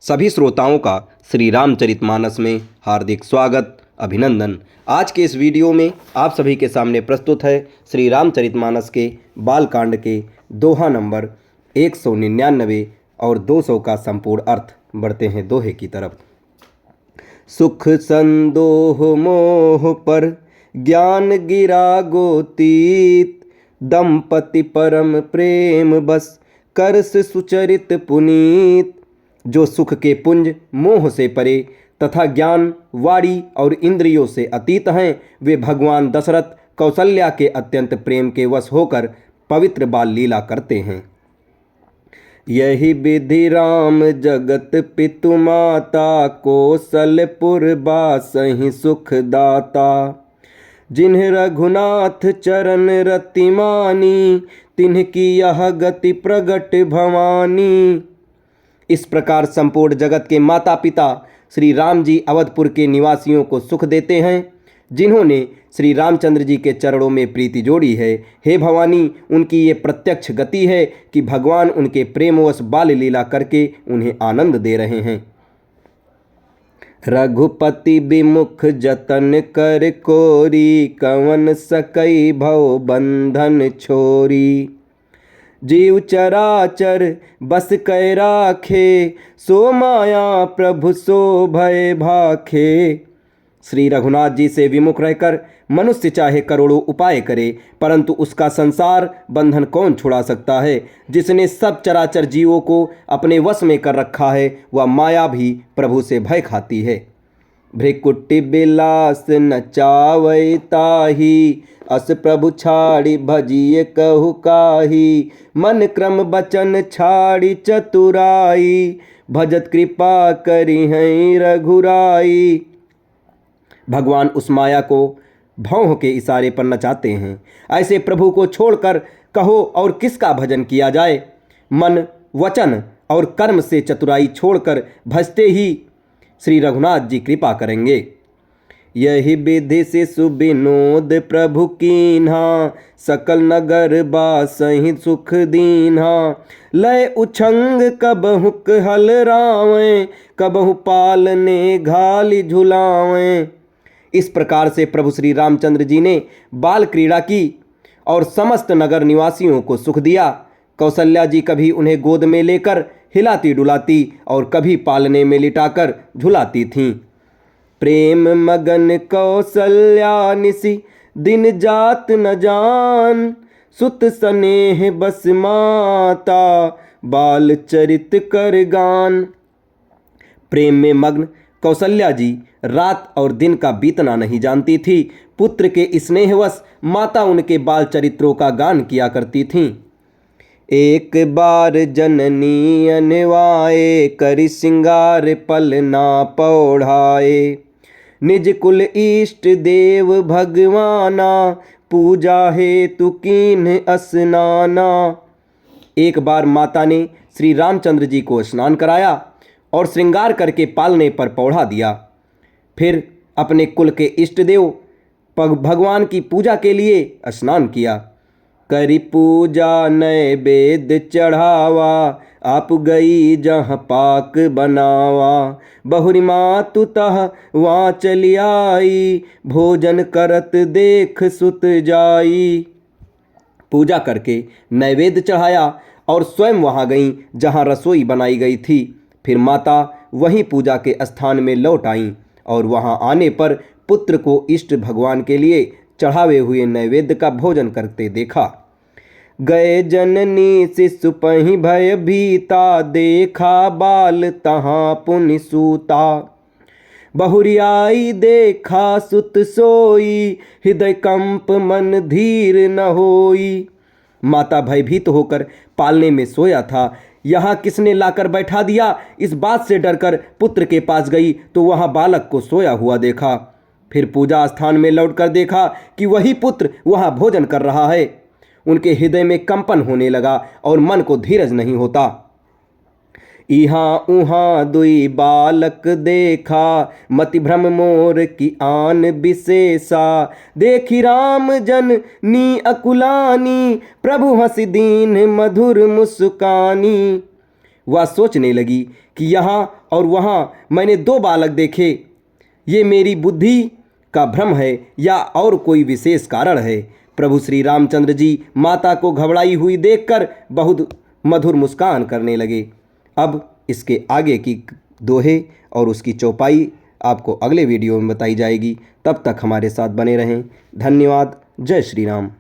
सभी श्रोताओं का श्री रामचरितमानस में हार्दिक स्वागत अभिनंदन। आज के इस वीडियो में आप सभी के सामने प्रस्तुत है श्री रामचरितमानस के बालकांड के दोहा नंबर 199 और 200 का संपूर्ण अर्थ। बढ़ते हैं दोहे की तरफ। सुख संदोह मोह पर ज्ञान गिरा गोतीत, दंपति परम प्रेम बस करस सुचरित पुनीत। जो सुख के पुंज मोह से परे तथा ज्ञान वाणी और इंद्रियों से अतीत हैं, वे भगवान दशरथ कौशल्या के अत्यंत प्रेम के वश होकर पवित्र बाल लीला करते हैं। यही विधि राम जगत पितु माता, कौशलपुर बासहि सुख दाता। जिन्ह रघुनाथ चरण रति मानी, तिन्ह की यह गति प्रगट भवानी। इस प्रकार संपूर्ण जगत के माता पिता श्री राम जी अवधपुर के निवासियों को सुख देते हैं, जिन्होंने श्री रामचंद्र जी के चरणों में प्रीति जोड़ी है। हे भवानी, उनकी ये प्रत्यक्ष गति है कि भगवान उनके प्रेमवश बाल लीला करके उन्हें आनंद दे रहे हैं। रघुपति विमुख जतन कर कोरी, कवन सकई भव बंधन छोरी। जीव चराचर बस कै राखे, सो माया प्रभु सो भय भाखे। श्री रघुनाथ जी से विमुख रहकर मनुष्य चाहे करोड़ों उपाय करे, परंतु उसका संसार बंधन कौन छुड़ा सकता है। जिसने सब चराचर जीवों को अपने वश में कर रखा है, वह माया भी प्रभु से भय खाती है। भृकुटि बिलास नचावै ताही, अस प्रभु छाड़ी भजिए कहु काही। मन क्रम बचन छाड़ी चतुराई, भजत कृपा करी हैं रघुराई। भगवान उस माया को भौं के इशारे पर नचाते हैं। ऐसे प्रभु को छोड़कर कहो और किसका भजन किया जाए। मन वचन और कर्म से चतुराई छोड़कर भजते ही श्री रघुनाथ जी कृपा करेंगे। यही विधि से सुबिनोद प्रभु कीन्हा, सकल नगर बासहि सुख दीन्हा। लय उछंग कबहु हल रावें, कबहु पालने घाली झुलावें। इस प्रकार से प्रभु श्री रामचंद्र जी ने बाल क्रीड़ा की और समस्त नगर निवासियों को सुख दिया। कौशल्या जी कभी उन्हें गोद में लेकर हिलाती डुलाती और कभी पालने में लिटाकर झुलाती थीं। प्रेम मगन कौशल्या निसी, दिन जात न जान। सुत स्नेह बस माता, बाल चरित कर गान। प्रेम में मग्न कौशल्या जी रात और दिन का बीतना नहीं जानती थी। पुत्र के स्नेहवश माता उनके बाल चरित्रों का गान किया करती थीं। एक बार जननी अनवाए, करि सिंगार पल ना पौढ़ाए। निज कुल इष्ट देव भगवाना, पूजा हेतु कीन्ह स्नाना। एक बार माता ने श्री रामचंद्र जी को स्नान कराया और श्रृंगार करके पालने पर पौढ़ा दिया। फिर अपने कुल के इष्ट देव भगवान की पूजा के लिए स्नान किया। करी पूजा नैवेद्य चढ़ावा, आप गई जहाँ पाक बनावा। बहुरी मातु तह वहाँ चली आई, भोजन करत देख सुत जाई। पूजा करके नैवेद्य चढ़ाया और स्वयं वहाँ गईं जहाँ रसोई बनाई गई थी। फिर माता वहीं पूजा के स्थान में लौट आईं और वहाँ आने पर पुत्र को इष्ट भगवान के लिए चढ़ावे हुए नैवेद्य का भोजन करते देखा। गए जननी शिशु पहि भय भीता, देखा बाल तहाँ पुनि सूता। बहुरी आई देखा सुत सोई, हृदय कंप मन धीर न होई। माता भयभीत होकर पालने में सोया था। यहाँ किसने लाकर बैठा दिया, इस बात से डरकर पुत्र के पास गई तो वहाँ बालक को सोया हुआ देखा। फिर पूजा स्थान में लौटकर देखा कि वही पुत्र वहाँ भोजन कर रहा है। उनके हृदय में कंपन होने लगा और मन को धीरज नहीं होता। इहाँ उहाँ दुई बालक देखा, मति भ्रम मोर की आन विशेषा। देखी राम जन नी अकुलानी, प्रभु हंसी दीन मधुर मुस्कानी। वह सोचने लगी कि यहाँ और वहाँ मैंने 2 बालक देखे। ये मेरी बुद्धि का भ्रम है या और कोई विशेष कारण है। प्रभु श्री रामचंद्र जी माता को घबराई हुई देखकर बहुत मधुर मुस्कान करने लगे। अब इसके आगे की दोहे और उसकी चौपाई आपको अगले वीडियो में बताई जाएगी। तब तक हमारे साथ बने रहें। धन्यवाद। जय श्री राम।